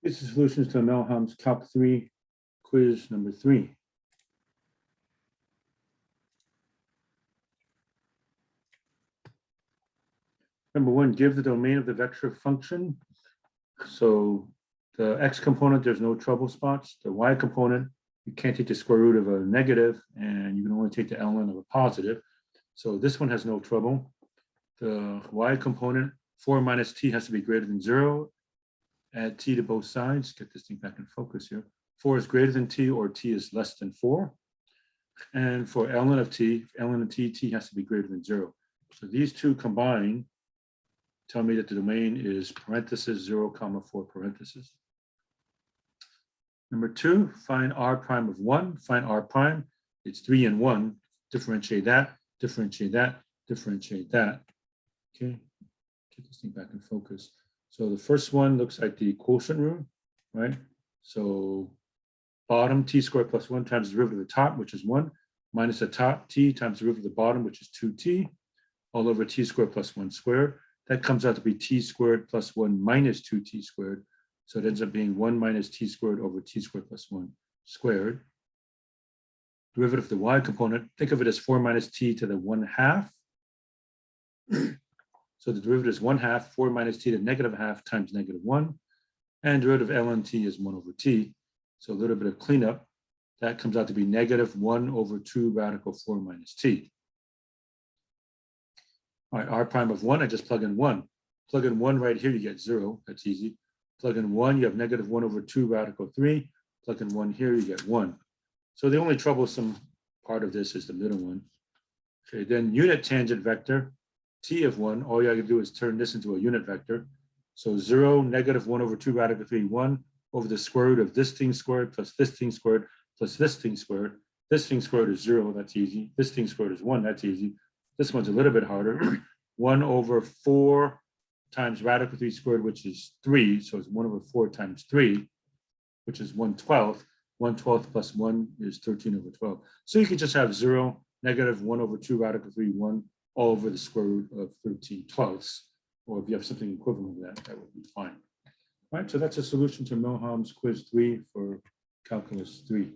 This is solutions to Melham's Calc 3 quiz number 3. Number 1, give the domain of the vector function. So the x component, there's no trouble spots. The y component, you can't take the square root of a negative, and you can only take the ln of a positive. So this one has no trouble. The y component, 4 minus t has to be greater than 0. Add t to both sides. Get this thing back in focus here. 4 is greater than t, or t is less than 4. And for ln of t, t has to be greater than 0. So these two combine tell me that the domain is parenthesis 0, comma 4 parenthesis. Number 2, find r prime of 1. Find r prime. It's 3 and 1. Differentiate that, differentiate that, differentiate that. Okay, get this thing back in focus. So the first one looks like the quotient rule, right? So bottom t squared plus 1 times the derivative of the top, which is 1, minus the top t times the derivative of the bottom, which is 2t, all over t squared plus 1 squared. That comes out to be t squared plus 1 minus 2t squared. So it ends up being 1 minus t squared over t squared plus 1 squared. Derivative of the y component, think of it as 4 minus t to the 1/2. So the derivative is 1/2, 4 minus t to the negative half times negative 1. And derivative of ln t is 1 over t. So a little bit of cleanup. That comes out to be negative 1 over 2 radical 4 minus t. All right, r prime of 1, I just plug in 1. Plug in 1 right here, you get 0. That's easy. Plug in 1, you have negative 1 over 2 radical 3. Plug in 1 here, you get 1. So the only troublesome part of this is the middle one. Okay, then unit tangent vector, t of 1, all you have to do is turn this into a unit vector. So 0, negative 1 over 2 radical 3, 1 over the square root of this thing squared plus this thing squared plus this thing squared. This thing squared is 0, that's easy. This thing squared is 1, that's easy. This one's a little bit harder. 1 over 4 times radical 3 squared, which is 3. So it's 1 over 4 times 3, which is 1/12. 1/12 plus 1 is 13 over 12. So you can just have 0, negative 1 over 2 radical 3, 1 all over the square root of 13/12. Or if you have something equivalent to that, that would be fine. All right, so that's a solution to Milham's quiz 3 for calculus 3.